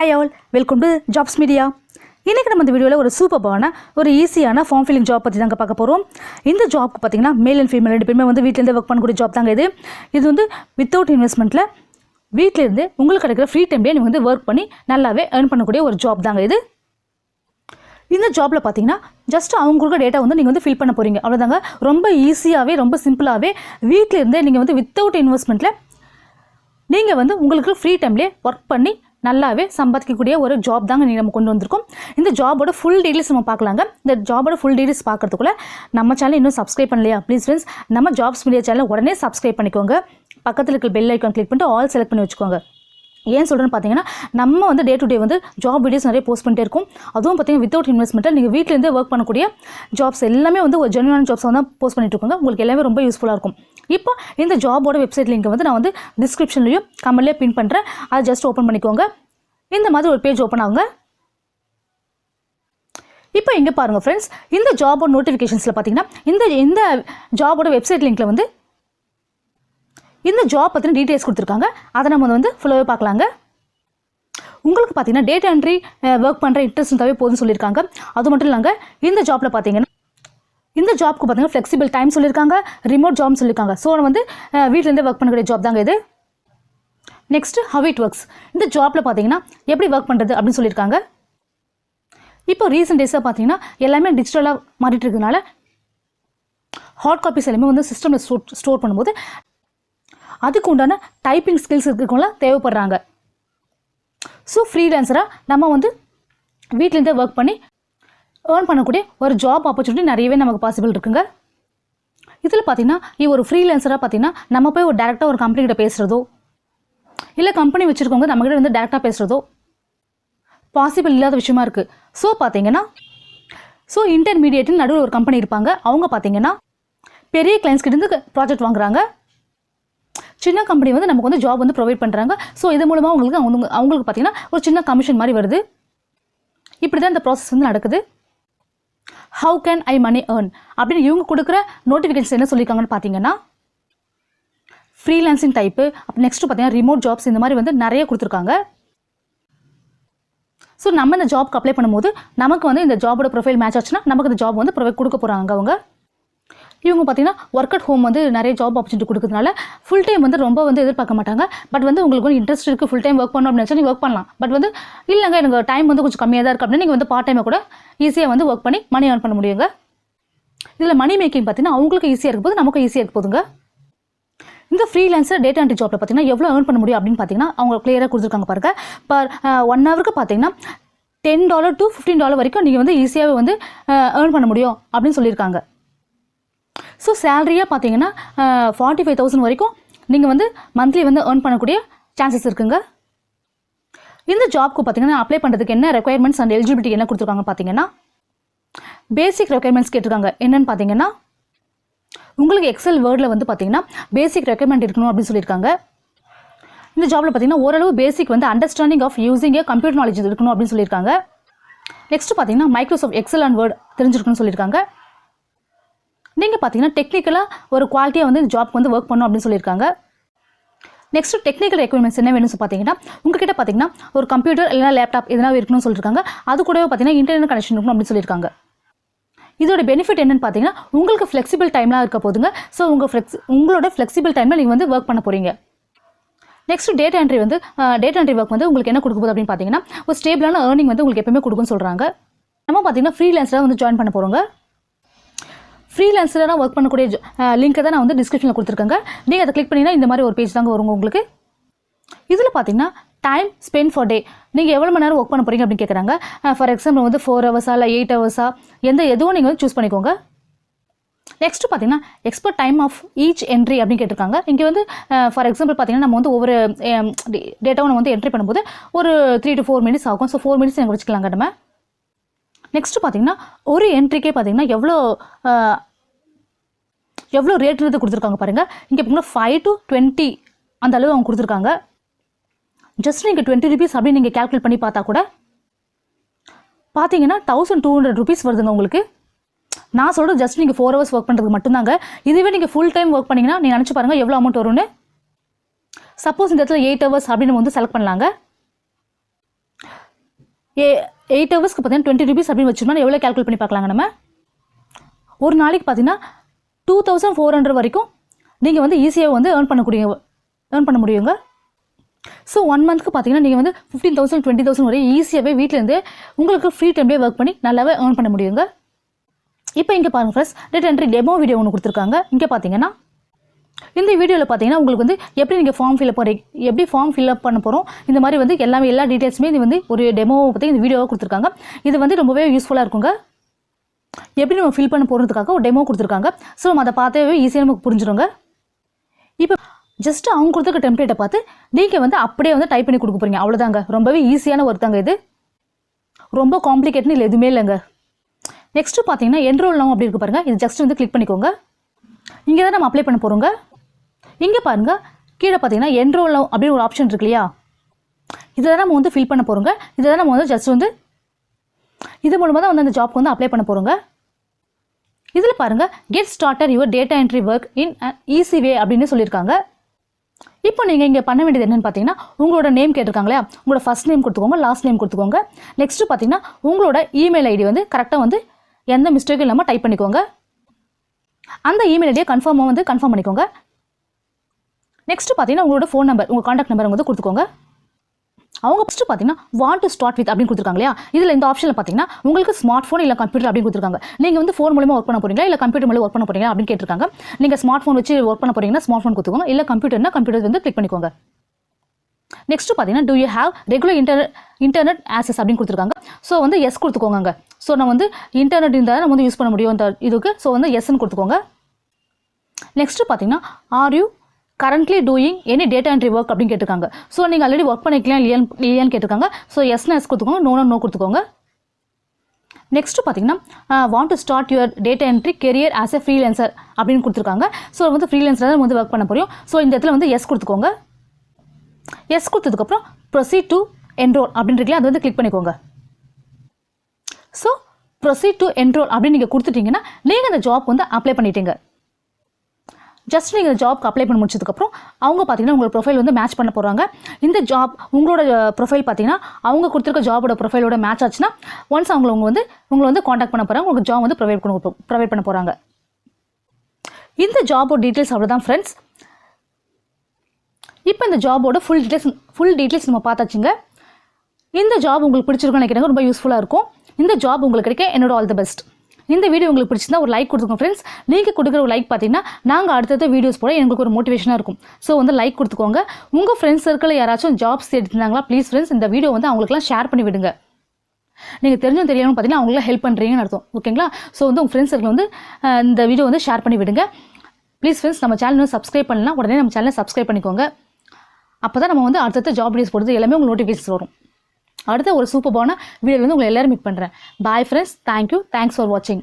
Hi all, welcome to Jobs Media. இன்றைக்கி நம்ம இந்த வீடியோவில் ஒரு சூப்பரான ஒரு ஈஸியான ஃபார்ம் ஃபில்லிங் ஜாப் பற்றி தாங்க பார்க்க போகிறோம். இந்த ஜாப்க்கு பார்த்தீங்கன்னா மேல் அண்ட் ஃபீமேல் ரெண்டு பேருமே வந்து வீட்டிலேருந்து ஒர்க் பண்ணக்கூடிய ஜாப் தாங்க இது வந்து வித்தவுட் இன்வெஸ்ட்மெண்ட்டில் வீட்டிலேருந்து உங்களுக்கு கிடைக்கிற ஃப்ரீ டைம்லேயே நீங்கள் வந்து ஒர்க் பண்ணி நல்லாவே ஏர்ன் பண்ணக்கூடிய ஒரு ஜாப் தாங்க இது. இந்த ஜாப்பில் பார்த்தீங்கன்னா ஜஸ்ட் அவங்களுக்கு டேட்டா வந்து நீங்கள் வந்து ஃபில் பண்ண போகிறீங்க, அவ்வளோதாங்க. ரொம்ப ஈஸியாகவே ரொம்ப சிம்பிளாகவே வீட்டிலேருந்தே நீங்கள் வந்து வித்தவுட் இன்வெஸ்ட்மெண்ட்டில் நீங்கள் வந்து உங்களுக்கு ஃப்ரீ டைம்லேயே ஒர்க் பண்ணி நல்லாவே சம்பாதிக்கக்கூடிய ஒரு ஜாப் தாங்க நம்ம கொண்டு வந்திருக்கோம். இந்த ஜாபோட ஃபுல் டீட்டெயில்ஸ் நம்ம பார்க்கலாங்க. இந்த ஜாபோட ஃபுல் டீட்டெயில்ஸ் பார்க்கறதுக்குள்ள நம்ம சேனல் இன்னும் சப்ஸ்கிரைப் பண்ணலையா? ப்ளீஸ் ஃப்ரெண்ட்ஸ், நம்ம ஜாப்ஸ் மீடியா சேனலை உடனே சப்ஸ்கிரைப் பண்ணிக்கோங்க. பக்கத்தில் இருக்கிற பெல் ஐக்கான் கிளிக் பண்ணிட்டு ஆல் செலக்ட் பண்ணி வச்சுக்கோங்க. ஏன் சொல்கிறேன்னு பார்த்தீங்கன்னா, நம்ம வந்து டே டு டே வந்து ஜாப் வீடியோஸ் நிறைய போஸ்ட் பண்ணிட்டே இருக்கும். அதுவும் பார்த்தீங்கன்னா வித்தவுட் இன்வெஸ்ட்மெண்ட்டில் நீங்கள் வீட்டிலேருந்து ஒர்க் பண்ணக்கூடிய ஜாப்ஸ் எல்லாமே வந்து ஒரு ஜென்யூனான ஜாப்ஸ் தான் போஸ்ட் பண்ணிட்டு இருக்கோங்க. உங்களுக்கு எல்லாமே ரொம்ப யூஸ்ஃபுல்லாக இருக்கும். இப்போ இந்த ஜாபோட வெப்சைட் லிங்க் வந்து நான் வந்து டிஸ்கிரிப்ஷன்லையும் கமெண்ட்லேயே பின் பண்ணுறேன். அதை ஜஸ்ட் ஓப்பன் பண்ணிக்கோங்க. இந்த மாதிரி ஒரு பேஜ் ஓப்பன் ஆகுங்க. இப்போ இங்கே பாருங்கள் ஃப்ரெண்ட்ஸ், இந்த ஜாபோட நோட்டிஃபிகேஷன்ஸில் பார்த்தீங்கன்னா இந்த ஜாபோட வெப்சைட் லிங்க்கில் வந்து இந்த ஜாப் பற்றின டீட்டெயில்ஸ் கொடுத்துருக்காங்க. அதை நம்ம வந்து ஃபுல்லாகவே பார்க்கலாங்க. உங்களுக்கு பார்த்தீங்கன்னா டேட்டா என்ட்ரி ஒர்க் பண்ணுற இன்ட்ரெஸ்ட் இருந்தாவே போதும்னு சொல்லியிருக்காங்க. அது மட்டும் இல்லைங்க, இந்த ஜாப்பில் பார்த்தீங்கன்னா இந்த ஜாப்க்கு பார்த்தீங்கன்னா ஃப்ளெக்சிபிள் டைம் சொல்லியிருக்காங்க, ரிமோட் ஜாப்னு சொல்லியிருக்காங்க. ஸோ வந்து வீட்டிலேருந்து ஒர்க் பண்ணக்கூடிய ஜாப் தாங்க இது. Next how it works. இந்த ஜாப்பில் பார்த்தீங்கன்னா எப்படி ஒர்க் பண்ணுறது அப்படின்னு சொல்லியிருக்காங்க. இப்போ ரீசெண்ட் டேஸாக பார்த்தீங்கன்னா எல்லாமே டிஜிட்டலாக மாறிட்டு இருக்கிறதுனால ஹார்ட் காப்பீஸ் எல்லாமே வந்து சிஸ்டமில் ஸ்டோர் பண்ணும்போது அதுக்கு உண்டான டைப்பிங் ஸ்கில்ஸ் இருக்கிறவங்களாம் தேவைப்படுறாங்க. ஸோ ஃப்ரீலான்சராக நம்ம வந்து வீட்டிலேருந்தே ஒர்க் பண்ணி ஏர்ன் பண்ணக்கூடிய ஒரு ஜாப் ஆப்பர்ச்சுனிட்டி நிறையவே நமக்கு பாசிபிள் இருக்குங்க. இதில் பார்த்தீங்கன்னா ஒரு ஃப்ரீலான்சராக பார்த்தீங்கன்னா நம்ம போய் ஒரு டேரெக்டாக ஒரு கம்பெனிகிட்ட பேசுகிறதோ இல்லை கம்பெனி வச்சுருக்கவங்க நம்மகிட்ட வந்து டேரெக்டாக பேசுகிறதோ பாசிபிள் இல்லாத விஷயமா இருக்குது. ஸோ பார்த்தீங்கன்னா இன்டர்மீடியேட்னு நடுவில் ஒரு கம்பெனி இருப்பாங்க. அவங்க பார்த்தீங்கன்னா பெரிய கிளைண்ட்ஸ் கிட்டேருந்து ப்ராஜெக்ட் வாங்குறாங்க. சின்ன கம்பெனி வந்து நமக்கு வந்து ஜாப் வந்து ப்ரொவைட் பண்ணுறாங்க. ஸோ இது மூலமாக அவங்களுக்கு பார்த்தீங்கன்னா ஒரு சின்ன கமிஷன் மாதிரி வருது. இப்படி தான் இந்த ப்ராசஸ் வந்து நடக்குது. How can I money earn அப்படின்னு இவங்க கொடுக்குற நோட்டிஃபிகேஷன் என்ன சொல்லியிருக்காங்கன்னு பார்த்தீங்கன்னா ஃப்ரீலான்சிங் டைப்பு, நெக்ஸ்ட்டு பார்த்தீங்கன்னா ரிமோட் ஜாப்ஸ், இந்த மாதிரி வந்து நிறைய கொடுத்துருக்காங்க. ஸோ நம்ம இந்த ஜாப்க்கு அப்ளை பண்ணும்போது நமக்கு வந்து இந்த ஜாபோட ப்ரொஃபைல் மேட்ச் ஆச்சுன்னா நமக்கு இந்த ஜாப் வந்து ப்ரொவைட் கொடுக்க போகிறாங்க அவங்க. இவங்க பார்த்தீங்கன்னா ஒர்க் அட் ஹோம் வந்து நிறைய ஜாப் ஆப்பர்ச்சுனிட்டி கொடுக்குறதுனால ஃபுல் டைம் வந்து ரொம்ப வந்து எதிர்பார்க்க மாட்டாங்க. பட் வந்து உங்களுக்கு வந்து இன்ட்ரெஸ்ட் இருக்குது, ஃபுல் டைம் ஒர்க் பண்ணணும் அப்படின்னு நினச்சா நீங்கள் ஒர்க் பண்ணலாம். பட் வந்து இல்லைங்க எனக்கு டைம் வந்து கொஞ்சம் கம்மியாக தான் இருக்குது அப்படின்னா நீங்கள் வந்து பார்ட் டைமை கூட ஈஸியாக வந்து ஒர்க் பண்ணி மணி ஏர்ன் பண்ண முடியுங்க. இதில் மணி மேக்கிங் பார்த்தீங்கன்னா அவங்களுக்கு ஈஸியாக இருக்கும் போது நமக்கு ஈஸியாக இருக்க போதுங்க. இந்த ஃப்ரீலான்சர் டேட்டா என்ட்ரி ஜாப்பில் பார்த்தீங்கன்னா எவ்வளோ ஏர்ன் பண்ண முடியும் அப்படின்னு பார்த்தீங்கன்னா அவங்க கிளியராக கொடுத்துருக்காங்க பாருங்கள். பர் 1 ஹவருக்கு பார்த்தீங்கன்னா $10 to $15 வரைக்கும் நீங்கள் வந்து ஈஸியாகவே வந்து ஏர்ன் பண்ண முடியும் அப்படின்னு சொல்லியிருக்காங்க. ஸோ சேலரியாக பார்த்தீங்கன்னா 45,000 வரைக்கும் நீங்கள் வந்து மந்த்லி வந்து ஏர்ன் பண்ணக்கூடிய சான்சஸ் இருக்குங்க. இந்த ஜாப்க்கு பார்த்தீங்கன்னா அப்ளை பண்ணுறதுக்கு என்ன ரெக்குயர்மெண்ட்ஸ் அண்ட் எலிஜிபிலிட்டி என்ன கொடுத்துருக்காங்க பார்த்தீங்கன்னா பேசிக் ரெக்குயர்மெண்ட்ஸ் கேட்டிருக்காங்க. என்னென்னு பார்த்தீங்கன்னா உங்களுக்கு எக்ஸல் வேர்டில் வந்து பார்த்தீங்கன்னா பேசிக் ரெக்குயர்மெண்ட் இருக்கணும் அப்படின்னு சொல்லியிருக்காங்க. இந்த ஜாபில் பார்த்தீங்கன்னா ஓரளவு பேசிக் வந்து understanding of using computer knowledge இருக்கணும் அப்படின்னு சொல்லியிருக்காங்க. நெக்ஸ்ட் பார்த்தீங்கன்னா மைக்ரோசாஃப்ட் எக்ஸல் அண்ட் வேர்ட் தெரிஞ்சிருக்குன்னு சொல்லியிருக்காங்க. நீங்கள் பார்த்தீங்கன்னா டெக்னிக்கலாக ஒரு குவாலிட்டியாக வந்து இந்த ஜாப்க்கு வந்து ஒர்க் பண்ணணும் அப்படின்னு சொல்லியிருக்காங்க. நெக்ஸ்ட் டெக்னிக்கல் ரெக்குயர்மெண்ட்ஸ் என்ன வேணும்னு பார்த்தீங்கன்னா உங்ககிட்ட பார்த்தீங்கன்னா ஒரு கம்ப்யூட்டர் இல்லைனா லேப்டாப் எதனா இருக்கணும்னு சொல்லியிருக்காங்க. அது கூடவே பார்த்தீங்கன்னா இன்டர்நெட் கனெக்ஷன் இருக்கணும் அப்படின்னு சொல்லியிருக்காங்க. இதோட பெனிஃபிட் என்னென்னு பார்த்தீங்கன்னா உங்களுக்கு ஃப்ளெக்சிபிள் டைம்லாம் இருக்க போதுங்க. ஸோ உங்களோட ஃப்ளெக்சிபிள் டைமில் நீங்கள் வந்து ஒர்க் பண்ண போகிறீங்க. நெக்ஸ்ட் டேட்டா என்ட்ரி ஒர்க் வந்து உங்களுக்கு என்ன கொடுக்க போகுது அப்படின்னு பார்த்தீங்கன்னா ஒரு ஸ்டேபிளான ஏர்னிங் வந்து உங்களுக்கு எப்பவுமே கொடுக்குன்னு சொல்கிறாங்க. நம்ம பார்த்தீங்கன்னா ஃப்ரீலான்ஸராக வந்து ஜாயின் பண்ண போகிறோங்க. ஃப்ரீலான்ஸராக ஒர்க் பண்ணக்கூடிய லிங்க்கை தான் நான் வந்து டிஸ்கிரிப்ஷனில் கொடுத்துருக்கேங்க. நீங்கள் அதை கிளிக் பண்ணிங்கன்னா இந்த மாதிரி ஒரு பேஜ் தாங்க வருங்க உங்களுக்கு. இதில் பார்த்தீங்கன்னா டைம் ஸ்பெண்ட் ஃபார் டே நீங்கள் எவ்வளோ மணி நேரம் ஒர்க் பண்ண போகிறீங்க அப்படின்னு கேட்குறாங்க. ஃபார் எக்ஸாம்பிள் வந்து 4 ஹவர்ஸா இல்லை 8 ஹவர்ஸா எதுவும் நீங்கள் வந்து சூஸ் பண்ணிக்கோங்க. நெக்ஸ்ட்டு பார்த்தீங்கன்னா expert time of each entry அப்படின்னு கேட்டிருக்காங்க. இங்கே வந்து ஃபார் எக்ஸாம்பிள் பார்த்தீங்கன்னா நம்ம வந்து ஒவ்வொரு டேட்டாவும் நம்ம வந்து என்ட்ரி பண்ணும்போது ஒரு 3 to 4 மினிட்ஸ் ஆகும். ஸோ 4 மினிட்ஸ் எனக்கு வச்சுக்கலாங்க நம்ம. நெக்ஸ்ட்டு பார்த்தீங்கன்னா ஒரு என்ட்ரிக்கே பார்த்தீங்கன்னா எவ்வளோ ரேட்டுன்றது கொடுத்துருக்காங்க பாருங்கள். இங்கே பார்த்தீங்கன்னா 5 to 20 அந்த அளவு அவங்க கொடுத்துருக்காங்க. ஜஸ்ட் நீங்கள் 20 rupees அப்படின்னு நீங்கள் கேல்குலேட் பண்ணி பார்த்தா கூட பார்த்தீங்கன்னா 1200 rupees வருதுங்க உங்களுக்கு. நான் சொல்கிறது ஜஸ்ட் நீங்கள் 4 hours ஒர்க் பண்ணுறதுக்கு மட்டும்தாங்க. இதுவே நீங்கள் ஃபுல் டைம் ஒர்க் பண்ணிங்கன்னா நீங்கள் நினச்சி பாருங்கள் எவ்வளோ அமௌண்ட் வரும்னு. சப்போஸ் இந்த இடத்துல 8 hours அப்படின்னு வந்து செலக்ட் பண்ணலாங்க. 8 ஹவர்ஸ்க்கு பார்த்தீங்கன்னா 20 rupees அப்படின்னு வச்சுருந்தோம். எவ்வளோ கால்குலேட் பண்ணி பார்க்கலாங்க நம்ம. ஒரு நாளைக்கு பார்த்தீங்கன்னா 2400 வரைக்கும் நீங்கள் வந்து ஈஸியாக வந்து ஏர்ன் பண்ண முடியுங்க. ஸோ 1 மந்த்க்கு பார்த்தீங்கன்னா நீங்கள் வந்து 15,000 20,000 வரை ஈஸியாகவே வீட்டிலேருந்து உங்களுக்கு ஃப்ரீ டைம்லேயே ஒர்க் பண்ணி நல்லாவே ஏர்ன் பண்ண முடியுங்க. இப்போ இங்கே பாருங்கள் friends, data entry demo video ஒன்று கொடுத்துருக்காங்க. இங்கே பார்த்தீங்கன்னா இந்த வீடியோவில் பார்த்தீங்கன்னா உங்களுக்கு வந்து எப்படி நீங்கள் ஃபார்ம் ஃபில்அப் பண்ண போகிறோம், இந்த மாதிரி வந்து எல்லா டீட்டெயில்ஸுமே இது வந்து ஒரு டெமோவை பற்றி இந்த வீடியோவை கொடுத்துருக்காங்க. இது வந்து ரொம்பவே யூஸ்ஃபுல்லாக இருக்குங்க. எப்படி நம்ம ஃபில் பண்ண போகிறதுக்காக ஒரு டெமோ கொடுத்துருக்காங்க. ஸோ நம்ம அதை பார்த்தவே ஈஸியாக நமக்கு புரிஞ்சிடுங்க. இப்போ ஜஸ்ட் அவங்க கொடுத்துருக்க டெம்ப்ளேட்டை பார்த்து நீங்கள் வந்து அப்படியே வந்து டைப் பண்ணி கொடுக்க போகிறீங்க. அவ்வளோதாங்க. ரொம்பவே ஈஸியான ஒர்க் தாங்க இது. ரொம்ப காம்ப்ளிகேட்னு இல்லை, எதுவுமே இல்லைங்க. நெக்ஸ்ட்டு பார்த்தீங்கன்னா என்ரோல் நவ் அப்படி இருக்கு பாருங்கள். இது ஜஸ்ட் வந்து கிளிக் பண்ணிக்கோங்க. இங்கே தான் நம்ம அப்ளை பண்ண போகிறோங்க. இங்கே பாருங்கள், கீழே பார்த்தீங்கன்னா என்ரோல் நவ் அப்படின்னு ஒரு ஆப்ஷன் இருக்கு இல்லையா, இதை தான் நம்ம வந்து ஃபில் பண்ண போகிறோங்க. இதை தான் நம்ம வந்து ஜஸ்ட் வந்து இது மூலமாக தான் வந்து அந்த ஜாப்க்கு வந்து அப்ளை பண்ண போகிறோங்க. இதில் பாருங்கள், get started your data entry work in easy way அப்படின்னு சொல்லியிருக்காங்க. இப்போ நீங்கள் இங்கே பண்ண வேண்டியது என்னென்னு பார்த்தீங்கன்னா, உங்களோட நேம் கேட்டிருக்காங்க இல்லையா, உங்களோட ஃபர்ஸ்ட் நேம் கொடுத்துக்கோங்க, லாஸ்ட் நேம் கொடுத்துக்கோங்க. நெக்ஸ்ட்டு பார்த்தீங்கன்னா உங்களோட இமெயில் ஐடி வந்து கரெக்டாக வந்து எந்த மிஸ்டேக்கும் இல்லாமல் டைப் பண்ணிக்கோங்க. அந்த இமெயில் ஐடியை கன்ஃபார்ம் பண்ணிக்கோங்க. நெக்ஸ்ட்டு பார்த்தீங்கன்னா உங்களோட ஃபோன் நம்பர், உங்கள் காண்டாக்ட் நம்பர் வந்து கொடுத்துக்கோங்க. அவங்க ஃபஸ்ட்டு பார்த்தீங்கன்னா வாண்ட் டு ஸ்டார்ட் வித் அப்படின்னு கொடுத்துருக்காங்க இல்லையா, இதில் இந்த ஆப்ஷனில் பார்த்தீங்கன்னா உங்களுக்கு ஸ்மார்ட் ஃபோன் இல்லை கம்ப்யூட்டர் அப்படின்னு கொடுத்துருக்காங்க. நீங்கள் வந்து ஃபோன் மூலமாக ஒர்க் பண்ண போகிறீங்களா இல்லை கம்ப்யூட்டர் மூலம் ஒர்க் பண்ண போகிறீங்களா அப்படின்னு கேட்டிருக்காங்க. நீங்கள் ஸ்மார்ட் ஃபோன் வச்சு ஒர்க் பண்ண போகிறீங்கன்னா ஸ்மார்ட் ஃபோன் கொடுத்துக்கோங்க, இல்லை கம்ப்யூட்டர் வந்து கிளிக் பண்ணிக்கோங்க. நெக்ஸ்ட்டு பார்த்தீங்கன்னா do you have regular internet access அப்படின்னு கொடுத்துருக்காங்க. ஸோ வந்து எஸ் கொடுத்துக்கோங்க. ஸோ நம்ம வந்து இன்டர்நெட் இருந்தால் நம்ம வந்து யூஸ் பண்ண முடியும் இந்த இதுக்கு. ஸோ வந்து எஸ்ன்னு கொடுத்துக்கோங்க. நெக்ஸ்ட்டு பார்த்தீங்கன்னா are you currently doing any data entry work அப்படின்னு கேட்டிருக்காங்க. ஸோ நீங்கள் ஆல்ரெடி ஒர்க் பண்ணிக்கலாம் இல்லையான்னு கேட்டிருக்காங்க. ஸோ எஸ்னா எஸ் கொடுத்துக்கோங்க, நோ கொடுத்துக்கோங்க. நெக்ஸ்ட்டு பார்த்தீங்கன்னா want to start your data entry career as a freelancer அப்படின்னு கொடுத்துருக்காங்க. ஸோ வந்து ஃப்ரீலான்சராக நம்ம வந்து ஒர்க் பண்ண போகிறோம். ஸோ இந்த இடத்துல வந்து எஸ் கொடுத்துக்கோங்க. எஸ் கொடுத்ததுக்கப்புறம் ப்ரொசீட் டு என்ரோல் அப்படின்னு இருக்குல்ல, அது வந்து கிளிக் பண்ணிக்கோங்க. ஸோ ப்ரொசீட் டு என்ரோல் அப்படின்னு நீங்கள் கொடுத்துட்டீங்கன்னா நீங்கள் அந்த ஜாப் வந்து அப்ளை பண்ணிட்டீங்க. ஜஸ்ட் நீங்கள் இந்த ஜாப்க்கு அப்ளை பண்ணி முடிச்சதுக்கப்புறம் அவங்க பார்த்தீங்கன்னா உங்களோட ப்ரொஃபைல் வந்து மேட்ச் பண்ண போகிறாங்க. இந்த ஜாப் உங்களோட ப்ரொஃபைல் பார்த்தீங்கன்னா அவங்க கொடுத்துருக்க ஜாபோட ப்ரொஃபைலோட மேட்ச் ஆச்சுன்னா ஒன்ஸ் உங்களை வந்து காண்டாக்ட் பண்ண போகிறாங்க, உங்களுக்கு ஜாப் வந்து ப்ரொவைட் பண்ண போகிறாங்க. இந்த ஜாபோட டீட்டெயில்ஸ் அவ்வளோதான் ஃப்ரெண்ட்ஸ். இப்போ இந்த ஜாபோட ஃபுல் டீட்டெயில்ஸ் நம்ம பார்த்தாச்சுங்க. இந்த ஜாப் உங்களுக்கு பிடிச்சிருக்குன்னு நினைக்கிறேன், ரொம்ப யூஸ்ஃபுல்லாக இருக்கும். இந்த ஜாப் உங்களுக்கு கிடைக்க என்னோட ஆல் தி பெஸ்ட். இந்த வீடியோ உங்களுக்கு பிடிச்சிருந்தா ஒரு லைக் கொடுத்துக்கோங்க ஃப்ரெண்ட்ஸ். நீங்கள் கொடுக்குற ஒரு லைக் பார்த்தீங்கன்னா நாங்கள் அடுத்தடுத்த வீடியோஸ் போட எங்களுக்கு ஒரு மோட்டிவேஷனாக இருக்கும். ஸோ வந்து லைக் கொடுத்துக்கோங்க. உங்கள் ஃப்ரெண்ட்ஸ் சர்க்கிளில் யாராச்சும் ஜாப்ஸ் எடுத்திருந்தாங்களா ப்ளீஸ் ஃப்ரெண்ட்ஸ் இந்த வீடியோ வந்து அவங்களுக்குலாம் ஷேர் பண்ணி விடுங்க. நீங்கள் தெரிஞ்சும் தெரியாமல் பார்த்தீங்கன்னா அவங்களாம் ஹெல்ப் பண்ணுறீங்கன்னு அர்த்தம். ஓகேங்களா? ஸோ வந்து உங்கள் ஃப்ரெண்ட்ஸ் சர்க்கிள் வந்து இந்த வீடியோ வந்து ஷேர் பண்ணி விடுங்க ப்ளீஸ் ஃப்ரெண்ட்ஸ். நம்ம சேனல் வந்து சப்ஸ்கிரைப் பண்ணலாம், உடனே நம்ம சேனலை சப்ஸ்கிரைப் பண்ணிக்கோங்க. அப்போ தான் நம்ம வந்து அடுத்தடுத்த ஜாப் வீடியோஸ் போடுறது எல்லாமே உங்களுக்கு நோட்டிஃபிகேஷன் வரும். அடுத்த ஒரு சூப்பரான வீடியோ வந்து உங்களை எல்லாரும் மீட் பண்ணுறேன். Bye friends, thank you, thanks for வாட்சிங்.